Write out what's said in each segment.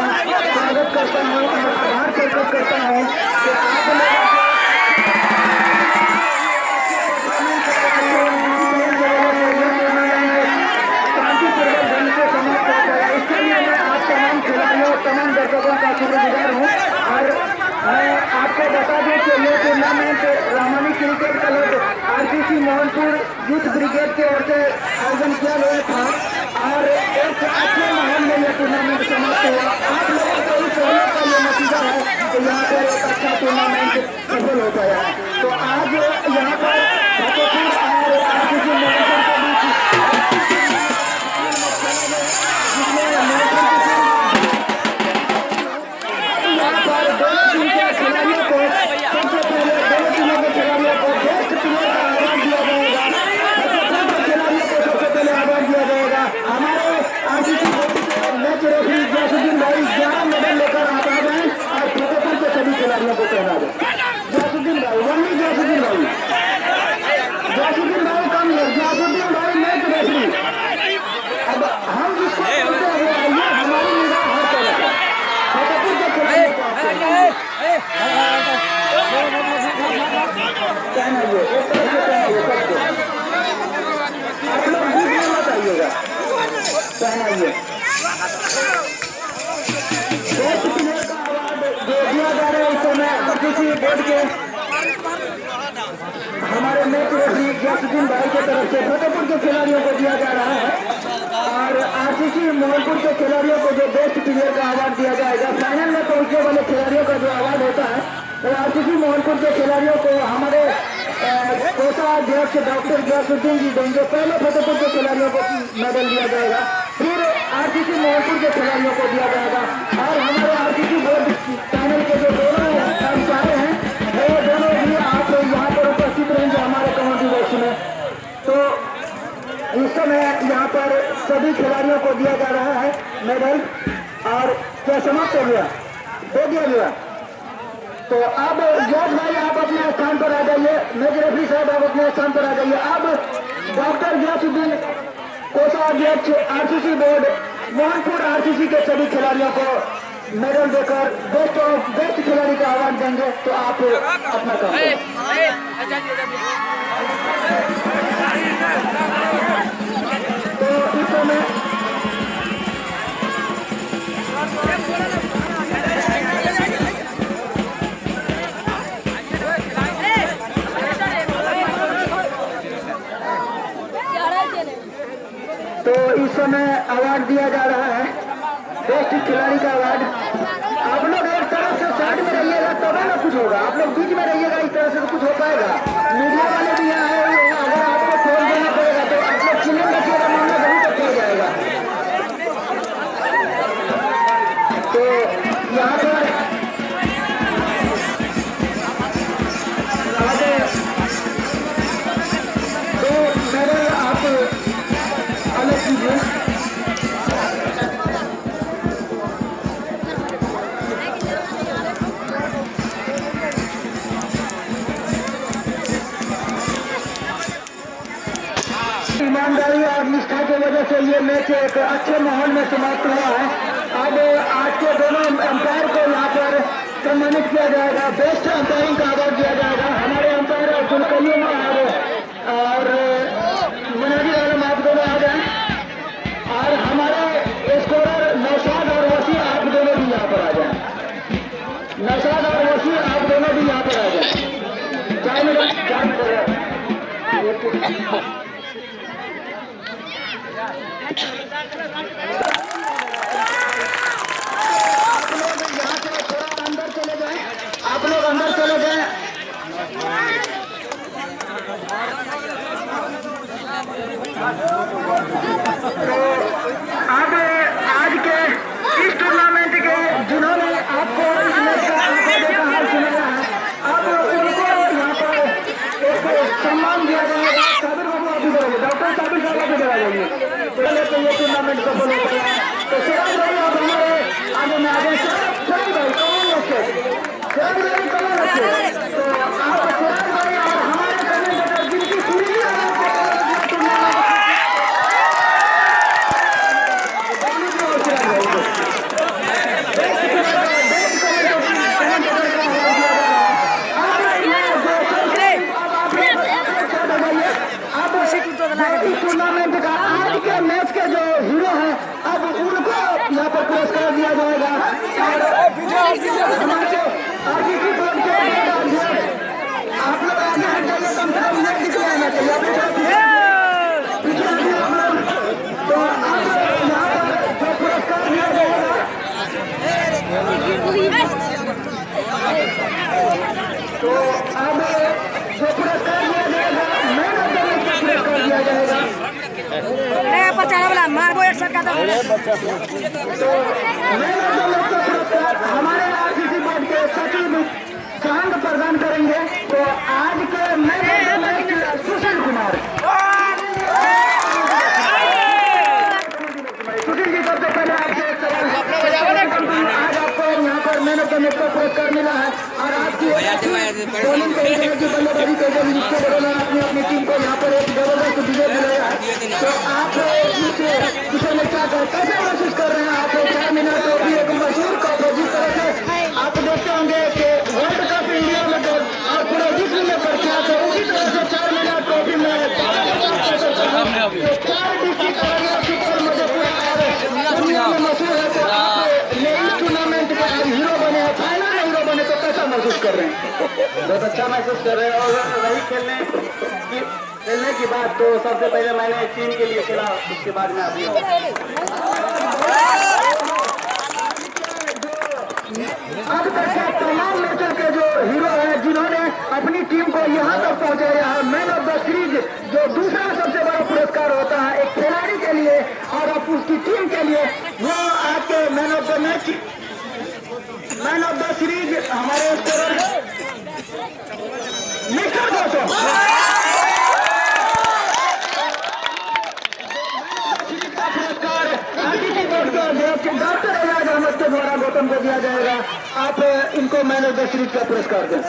स्वागत करता हूँ और आभार प्रकट करता हूँ कि आप लोग शांतिपूर्वक ढंग से समाप्त हो गया। इसके लिए मैं आप तमाम खिलाड़ियों तमाम दर्शकों का शुक्रगुजार हूँ। और मैं आपको बता दूं कि ये tournament Ramani cricket club RCC Mohanpur youth brigade की ओर से आयोजन किया गया था और एक अच्छे माहौल में यह टूर्नामेंट समाप्त हुआ। आप लोगों को इस सहयोग का ये नतीजा है कि यहाँ पर एक अच्छा टूर्नामेंट सफल हो गया। तो आज यहाँ पर फतेहपुर और आरसीसी मोहनपुर के बीच यहाँ पर दोनों टीम के खिलाड़ियों को सबसे पहले दोनों टीमों के खिलाड़ियों को बेस्ट प्लेयर का अवार्ड दिया जाएगा। फतेहपुर के खिलाड़ियों को सबसे पहले अवार्ड दिया जाएगा। हमारे आरसीसी मैच रेफरी जैसुद्दीन भाई 11 मेडल लेकर आ गए और फतेहपुर के सभी खिलाड़ियों को पहना गया। जैसुद्दीन भाई वही जैसुद्दीन भाई कम है। जैसुद्दीन भाई मैच रेफरी। अब हम जिसको बोलते हैं वो आइए, हमारी निगाह हर तरफ है। फतेहपुर के खिलाड़ियों को पहनाइए, एक तरह से पहनाइए सबको। आप लोग बीच में मत आइएगा, पहनाइए। बेस्ट प्लेयर का अवार्ड दिया जा रहा है इस समय आरसीसी बोर्ड के हमारे मैच रेफरी जैसुद्दीन भाई की तरफ से फतेहपुर के खिलाड़ियों को दिया जा रहा है और आरसीसी मोहनपुर के खिलाड़ियों को जो बेस्ट प्लेयर का अवार्ड दिया जाएगा। फाइनल में पहुंचने वाले खिलाड़ियों का जो अवार्ड होता है वो आरसीसी मोहनपुर के खिलाड़ियों को हमारे कोषाध्यक्ष डॉक्टर जैसुद्दीन जी देंगे। पहले फतेहपुर के खिलाड़ियों को मेडल दिया जाएगा, फिर आरसीसी मोहनपुर के खिलाड़ियों को दिया जाएगा और हमारे आरसीसी बोर्ड पैनल के जो दोनों कर्मचारी हैं वो दोनों भी आप यहाँ पर उपस्थित रहेंगे हमारे कमेटी बॉक्स में। तो इस समय यहाँ पर सभी खिलाड़ियों को दिया जा रहा है मेडल और क्या समाप्त हो गया, दे दिया गया। तो अब जज भाई आप अपने स्थान पर आ जाइए, मेज रेफरी साहब आप अपने स्थान पर आ जाइए। अब डॉक्टर जैसुद्दीन कोषाध्यक्ष आरसीसी बोर्ड मोहनपुर आरसीसी के सभी खिलाड़ियों को मेडल देकर बेस्ट खिलाड़ी का अवार्ड देंगे। तो आप अपना काम तो इस समय अवार्ड दिया जा रहा है बेस्ट खिलाड़ी का अवार्ड। आप लोग एक तरफ से साइड में रहिएगा तब ना कुछ होगा, आप लोग बीच में रहिएगा, इस तरह से तो कुछ हो पाएगा। मीडिया वाले भी यहाँ आए, अगर आपको खोल देना पड़ेगा तो आप लोग चिन्ह रखिएगा, मामला बहुत अच्छा हो जाएगा। तो यहाँ पर आगे दो मेडल आप अलग कीजिए। ईमानदारी और निष्ठा की वजह से ये मैच एक अच्छे माहौल में समाप्त हुआ है। अब आज के दोनों अंपायर को यहाँ पर सम्मानित किया जाएगा, बेस्ट अंपायरिंग का अवार्ड दिया जाएगा। हमारे अंपायर अब्दुल कयूम और मुनाजिर आलम आप दोनों आ जाए और हमारे स्कोरर नौशाद और वसी आप दोनों भी यहाँ पर आ जाए। नौशाद और वसी आप दोनों भी यहाँ पर आ जाए। चाय में आप लोग यहाँ से थोड़ा अंदर चले जाएं, आप लोग अंदर चले जाएं। तो अब आज के इस टूर्नामेंट के जिन्होंने आपको इस मैच का देखा हाल सुनाया है, अब उनको यहाँ पर एक सम्मान दिया जाएगा। साबिर बाबू अभी करेंगे, डॉक्टर साबिर साहब अभी करा जाएंगे। पहले तो ये टूर्नामेंट सफल हो गया। आरसीसी बोर्ड के आप लोग आगे हट जाइए, कम से कम ये दिखने आना चाहिए। तो अब यहाँ पर जो पुरस्कार दिया जाएगा, तो अब जो पुरस्कार दिया जाएगा मैन ऑफ द मैच का पुरस्कार दिया जाएगा। मारबो एक सर का तो मैन ऑफ द मैच का पुरस्कार हमारे आरसीसी बोर्ड के सचिव चांद प्रदान करेंगे। तो आज के man of the match Sushil Kumar. Sushil ji, सबसे पहले आपसे एक सवाल, आज आपको यहाँ पर मैन ऑफ द मैच का पुरस्कार मिला है और आपकी बॉलिंग को बल्लेबाजी के जो जिसके बदौलत आपने अपनी टीम को यहाँ पर एक जबरदस्त विजय दिलाया है, तो आप इस विषय में क्या कैसे महसूस कर रहे हैं? आप 4 मिनट तो भी एक मशहूर कप है, जिस तरह से आप देखते होंगे कि वर्ल्ड कप इंडिया में और पूरे विश्व में प्रख्यात है, उसी तरह से 4 मिनट ट्रॉफी में 4 डिस्ट्रिक्ट सुपर मधेपुरा और दुनिया में मशहूर है। तो आप नई टूर्नामेंट के हीरो बने हैं, फाइनल में हीरो बने, तो कैसा महसूस कर रहे हैं? बहुत अच्छा महसूस कर रहे हैं। और वही खेलने की बात, तो सबसे पहले मैंने टीम के लिए खेला, उसके बाद में अभी अब तक के तमाम मैचों के जो हीरो हैं, जिन्होंने अपनी टीम को यहाँ तक पहुँचाया है, मैन ऑफ द सीरीज जो दूसरा सबसे बड़ा पुरस्कार होता है एक खिलाड़ी के लिए और अब उसकी टीम के लिए, वो आपके man of the match, man of the series हमारे scorer mister Gautam. Doctor Ejaz Ahmed के द्वारा गौतम को दिया जाएगा। आप इनको मैन ऑफ द सीरीज का पुरस्कार दें।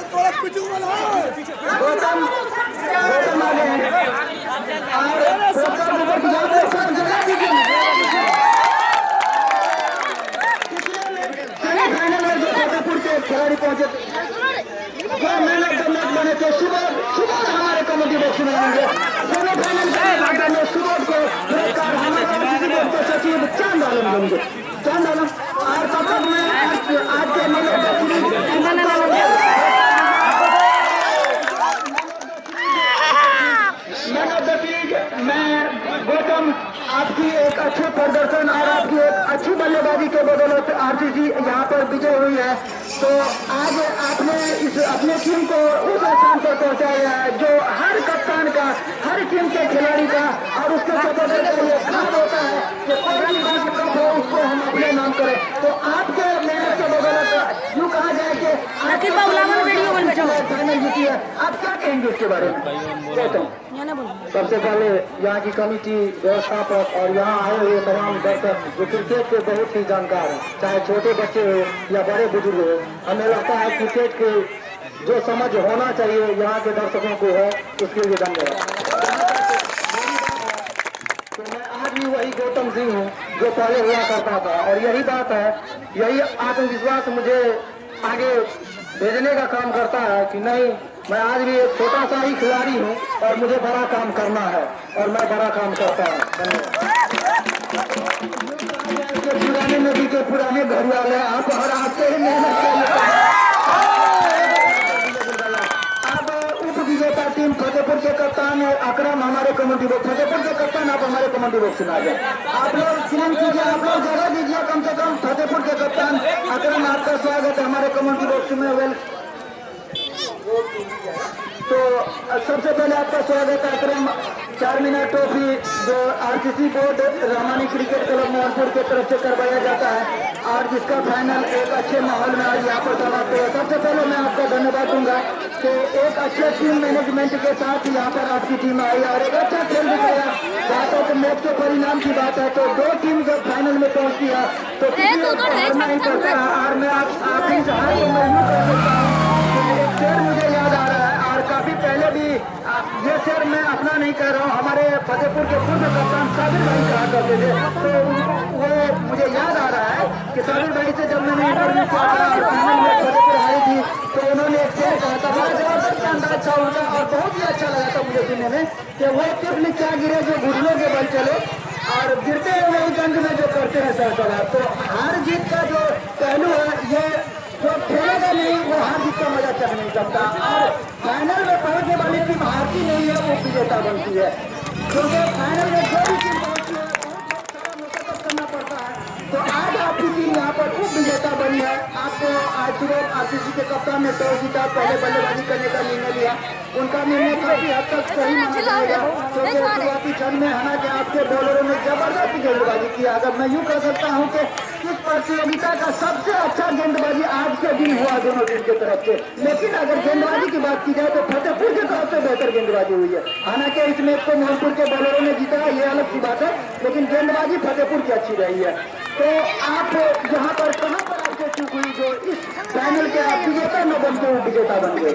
गौतम आगे हैं और सेमीफाइनल में जो फतेहपुर के खिलाड़ी पहुंचे, जो मैन ऑफ द मैच बने थे, सुबह हमारे कमेटी बॉक्स में आएंगे। सेमीफाइनल में सुबह को पुरस्कार हमारे सचिव चांद आलम देंगे। चांद आलम और तब तक मैं आज के मैन ऑफ द सीरीज मैं गौतम, आपकी एक अच्छे प्रदर्शन और आपकी एक अच्छी बल्लेबाजी के बदौलत आरसीसी यहाँ पर विजय हुई है। तो आज आपने इस अपने टीम को उस स्थान पर पहुँचाया है जो हर कप्तान का, हर टीम के खिलाड़ी का और उसके सपोर्टर का ये खास होता है कि कोई भी बात कप हो उसको हम अपने नाम करें। तो आपके मेहनत के बदौलत यूँ कहा जाए कि फाइनल जीती है। आप क्या कहेंगे इसके बारे में? सबसे पहले यहाँ की कमेटी, व्यवस्थापक और यहाँ आए हुए तमाम दर्शक जो क्रिकेट के बहुत ही जानकार हैं, चाहे छोटे बच्चे हो या बड़े बुजुर्ग हो, हमें लगता है क्रिकेट के जो समझ होना चाहिए यहाँ के दर्शकों को है, उसके लिए धन्यवाद। तो मैं आज भी वही गौतम सिंह हूँ जो पहले हुआ करता था और यही बात है, यही आत्मविश्वास मुझे आगे भेजने का काम करता है कि नहीं, मैं आज भी एक छोटा सा ही खिलाड़ी हूँ और मुझे बड़ा काम करना है और मैं बड़ा काम करता हूँ। पुराने नदी के पुराने घर वाले आप हर आते ही मेहनत अब उप विजेता टीम फतेहपुर के कप्तान अकरम हमारे कमेटी बॉक्स, फतेहपुर के कप्तान आप हमारे कमेटी बॉक्स में आ जाए। आप लोग चयन कीजिए, आप लोग जगह दीजिए कम से कम। फतेहपुर के कप्तान अकरम, आपका स्वागत है हमारे कमेटी बॉक्स में। वेल, तो सबसे पहले आपका स्वागत है अकरम। 4 मिनट ट्रॉफी जो RCC board Ramani cricket club Mohanpur की तरफ से करवाया जाता है और जिसका फाइनल एक अच्छे माहौल में आज यहाँ पर समाप्त हुआ। सबसे पहले मैं आपका धन्यवाद दूंगा कि एक अच्छे टीम मैनेजमेंट के साथ यहाँ पर आपकी टीम आई और एक अच्छा खेल दिखाया। बातों के मैच के परिणाम की बात है तो 2 टीम जब फाइनल में पहुंचती है तो नहीं करता और मैं आप इस हार को मजबूत कर सकता हूँ। एक शेर मुझे याद आ रहा है और काफी पहले भी ये शेर मैं अपना नहीं कह रहा हूँ, हमारे फतेहपुर के पूर्व कप्तान साबिर भाई कहा करते थे। तो वो मुझे याद आ रहा है कि साबिर भाई से जब मैंने इंटरव्यू किया फतेहपुर आई थी तो उन्होंने एक शेर कहा था, बड़ा जबरदस्त अंदाज था उनका और बहुत ही अच्छा लगा था मुझे सुनने में कि वो तिफल क्या गिरे जो घुटनों के बल चले और गिरते हुए गंज में जो करते हैं सर सवार। तो हार जीत का जो पहलू है ये चल नहीं सकता। और फाइनल में पहुंचने वाली टीम हारती नहीं है, वो विजेता बनती है, क्योंकि फाइनल में जो भी टीम पहुंचती है बहुत सारा मुकाबला करना पड़ता है। तो आज आपकी टीम यहाँ पर खूब विजेता बनी है। आपको आज सुबह आरसीसी के कप्तान ने टॉस जीता, पहले बल्लेबाजी करने का निर्णय लिया। उनका निर्णय काफी हद तक सही माना जाएगा, क्योंकि शुरुआती क्षण में हालांकि आपके बॉलरों ने जबरदस्त गेंदबाजी किया। अगर मैं यूं कह सकता हूं कि इस प्रतियोगिता का सबसे अच्छा गेंदबाजी आज के दिन हुआ दोनों टीम की तरफ से। लेकिन अगर गेंदबाजी की बात की जाए तो फतेहपुर की तरफ से बेहतर गेंदबाजी हुई है। हालांकि इस मैच को मोहनपुर के बॉलरों ने जीता, ये अलग सी बात है, लेकिन गेंदबाजी फतेहपुर की अच्छी रही है। तो आप यहाँ पर कहाँ पर आपसे चूक हुई जो इस फाइनल के आप विजेता न बनते हुए विजेता बन गए?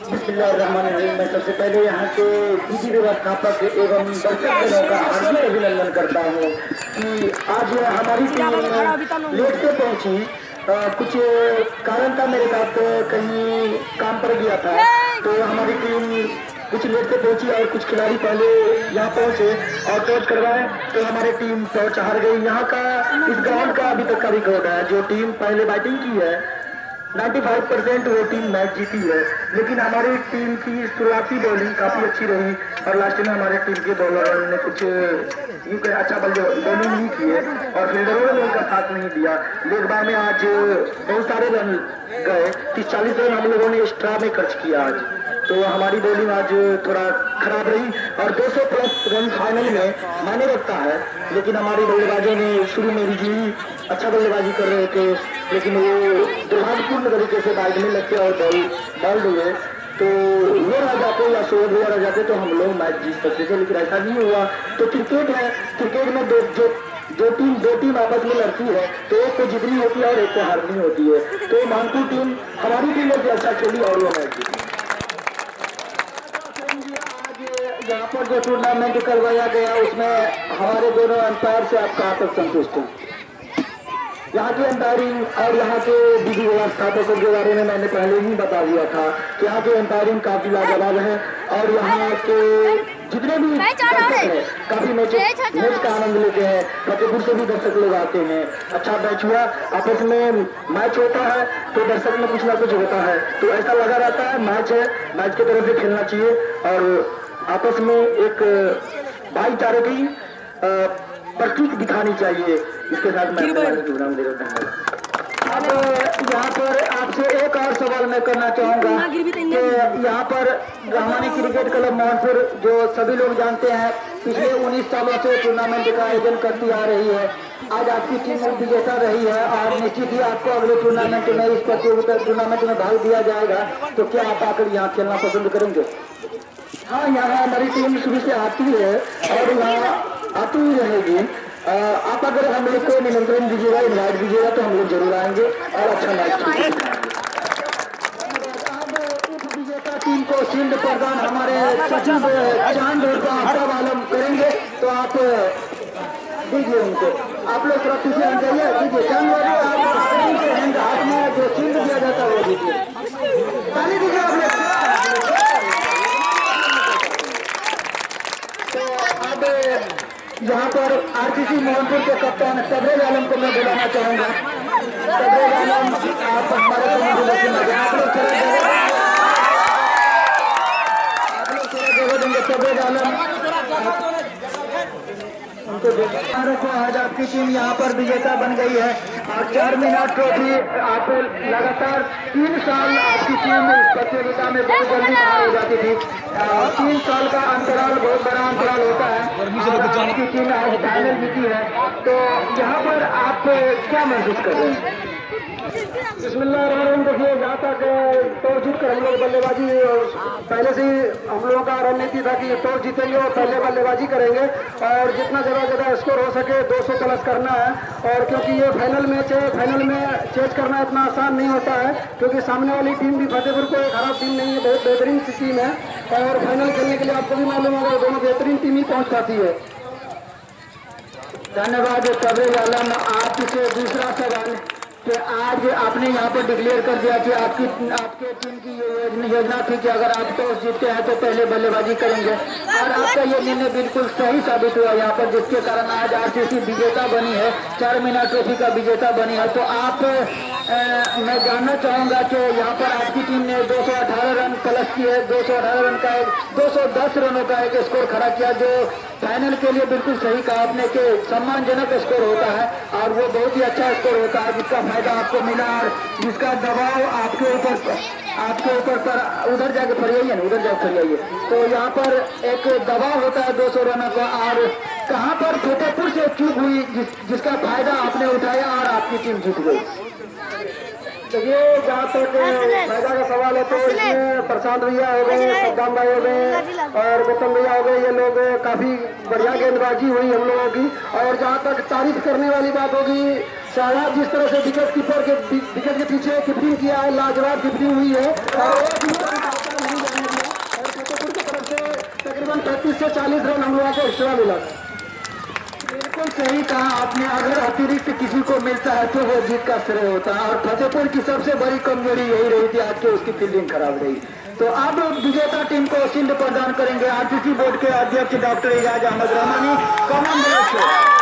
बिस्मिल्लाहिर्रहमानिर्रहीम। मैं सबसे पहले यहाँ के विधि व्यवस्थापक एवं दर्शकगणों का हार्दिक अभिनंदन करता हूँ कि आज हमारी टीम लेट से पहुंची। कुछ कारण था, मेरे साथ कहीं काम पर गया था, तो हमारी टीम कुछ लेट से पहुंची और कुछ खिलाड़ी पहले यहाँ पहुंचे और टॉस करवाए, तो हमारी टीम टॉस हार गई। यहाँ का इस ग्राउंड का अभी तक का रिकॉर्ड है, जो टीम पहले बैटिंग की है 95% वो टीम मैच जीती है। लेकिन हमारी टीम की शुरुआती बॉलिंग काफी अच्छी रही और लास्ट में हमारे टीम के बॉलरों ने कुछ यूं कहे अच्छा बॉलिंग नहीं की है और फील्डरों ने उनका साथ नहीं दिया। लेगबार में आज बहुत सारे रन गए, 30-40 रन हम लोगों ने एक्स्ट्रा में खर्च किया आज, तो हमारी बॉलिंग आज थोड़ा खराब रही और 200 प्लस रन फाइनल में मायने रखता है। लेकिन हमारी बल्लेबाजों ने शुरू में भी अच्छा बल्लेबाजी कर रहे थे, लेकिन वो दुर्भाग्यपूर्ण तरीके से बैट में लगते और बॉल हुए, तो वो रह जाते या शोर हुआ रह जाते तो हम लोग मैच जीत सकते थे, लेकिन ऐसा नहीं हुआ। तो क्रिकेट है, क्रिकेट में दो टीम आपस में लड़ती है, तो एक को जीतनी होती है और एक को हारनी होती है। तो मानपुर टीम हमारी टीम ने अच्छा खेली और वो मैच जीती। आज यहाँ पर जो टूर्नामेंट करवाया गया उसमें हमारे दोनों अंपायर से आप कहाँ तक संतुष्ट हैं? यहाँ की अंपायरिंग और यहाँ के विधि व्यवस्थापकों के बारे में मैंने पहले ही बता दिया था कि यहाँ की अंपायरिंग काफी लाजवाब है और यहाँ के जितने भी दर्शक हैं काफी मैच का आनंद लेते हैं। फतेहपुर से भी दर्शक लोग आते हैं। अच्छा मैच हुआ, आपस में मैच होता है तो दर्शक में कुछ ना कुछ होता है, तो ऐसा लगा रहता है मैच है, मैच की तरफ से खेलना चाहिए और आपस में एक भाईचारे की प्रतीक दिखानी चाहिए। इसके साथ मैं प्रोग्राम दे रहा हूँ। अब यहाँ पर आपसे एक और सवाल मैं करना चाहूँगा कि यहाँ पर रहमानी क्रिकेट क्लब मोहनपुर जो सभी लोग जानते हैं पिछले 19 सालों से टूर्नामेंट का आयोजन करती आ रही है। आज आपकी टीम विजेता रही है और निश्चित ही आपको अगले टूर्नामेंट में इस प्रतियोगिता टूर्नामेंट में भाग दिया जाएगा, तो क्या आप आकर यहाँ खेलना पसंद करेंगे? हाँ, यहाँ हमारी टीम शुरू से आती है और यहाँ आती ही रहेगी। आप अगर हम लोग को निमंत्रण दीजिएगा, इन्वाइट दीजिएगा तो हम लोग जरूर आएंगे और अच्छा मैच खेलेंगे। अब उप विजेता टीम को शील्ड प्रदान हमारे सचिव चांद आलम करेंगे, तो आप दीजिए उनको। आप लोग थोड़ा पीछे आ जाइए, दीजिए चांद हाथ में जो शील्ड दिया जाता है वो दीजिए, ताली दीजिए आप लोग। यहाँ पर आरसीसी मोहनपुर के कप्तान तबरेज आलम को मैं बुलाना चाहूंगा। तबरेज आलम आप हमारे आप लोग जगह देंगे। तबरेज आलम उनको आज आपकी टीम यहाँ पर विजेता बन गई है और 4 मीनार ट्रॉफी आप लगातार 3 साल आपकी टीम इस प्रतियोगिता में बहुत जल्दी बाहर हो जाती थी। 3 साल का अंतराल बहुत बड़ा अंतराल होता है और आपकी टीम आज फाइनल जीती है, तो यहाँ पर आप क्या महसूस कर रहे हैं? बिस्मिल्लाहिर्रहमानिर्रहीम। देखिए, जहाँ तक टॉस जीत कर हम लोग बल्लेबाजी पहले से ही हम लोगों का रणनीति था कि टॉस जीतेंगे और पहले बल्लेबाजी करेंगे और जितना ज़्यादा स्कोर हो सके 200 प्लस करना है। और क्योंकि ये फाइनल मैच है, फाइनल में चेज करना इतना आसान नहीं होता है, क्योंकि सामने वाली टीम भी फतेहपुर कोई खराब टीम नहीं है, बहुत बेहतरीन टीम है और फाइनल खेलने के लिए आपको भी मालूम होगा दोनों बेहतरीन टीम ही पहुँच पाती है। धन्यवाद तबरेज आलम। आपसे दूसरा सवाल कि आज आपने यहाँ पर डिक्लेयर कर दिया कि आपके टीम की ये योजना थी कि अगर आप टॉस जीतते हैं तो पहले बल्लेबाजी करेंगे और आपका ये निर्णय बिल्कुल सही साबित हुआ यहाँ पर, जिसके कारण आज आरसीसी विजेता बनी है, 4 मीनार ट्रॉफी का विजेता बनी है। तो आप मैं जानना चाहूंगा कि यहाँ पर आपकी टीम ने 218 रन प्लस किए, 218 रन का 210 रनों का एक स्कोर खड़ा किया, जो फाइनल के लिए बिल्कुल सही कहा आपने कि सम्मानजनक स्कोर होता है और वो बहुत ही अच्छा स्कोर होता है जिसका फायदा आपको मिला और जिसका दबाव आपके ऊपर पर उधर जाके फरियाइए ना, उधर जाके फरियाइए। तो यहाँ पर एक दबाव होता है 200 रनों का और कहाँ पर फतेहपुर से चूक हुई जिसका फायदा आपने उठाया और आपकी टीम जीत गई। देखिए जहाँ तक फायदा का सवाल है तो इसमें प्रशांत भैया हो गए, सद्दाम भाई हो गए और गौतम भैया हो गए, ये लोग काफी बढ़िया गेंदबाजी हुई हम लोगों की। और जहाँ तक तारीफ करने वाली बात होगी, शाहबाज जिस तरह से विकेट के पीछे कीपिंग किया है, लाजवाब कीपिंग हुई है और फतेहपुर की तरफ से तकरीबन 35 से 40 रन हम लोगों को एक्स्ट्रा मिला। बिल्कुल सही कहा आपने, अगर अतिरिक्त किसी को मिलता है तो वो जीत का श्रेय होता है और फतेहपुर की सबसे बड़ी कमजोरी यही रही थी आज की, उसकी फील्डिंग खराब रही। तो अब विजेता टीम को शिल्ड प्रदान करेंगे आरसीसी बोर्ड के अध्यक्ष डॉक्टर एजाज अहमद रहमानी कॉमनवेल्थ से।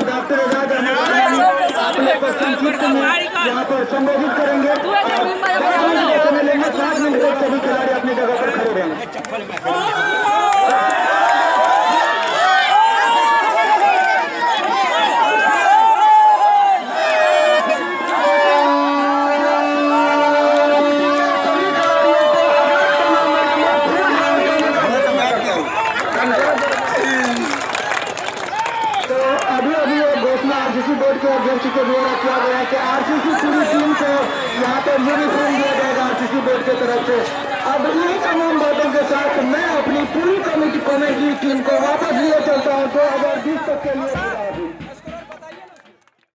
डॉक्टर एजाज अहमद रहमानी अपने को संक्षिप्त में यहाँ पर संबोधित करेंगे। 5 मिनट तक सभी खिलाड़ी अपनी जगह पर खड़े रहेंगे। आरसीसी बोर्ड के अध्यक्ष के द्वारा किया गया है कि आरसीसी पूरी टीम को यहाँ पर यूनिफॉर्म दिया जाएगा आरसीसी बोर्ड की तरफ से। अब इन तमाम बातों के साथ मैं अपनी पूरी कमेटी टीम को वापस लिए चलता हूँ 2020 तक के लिए।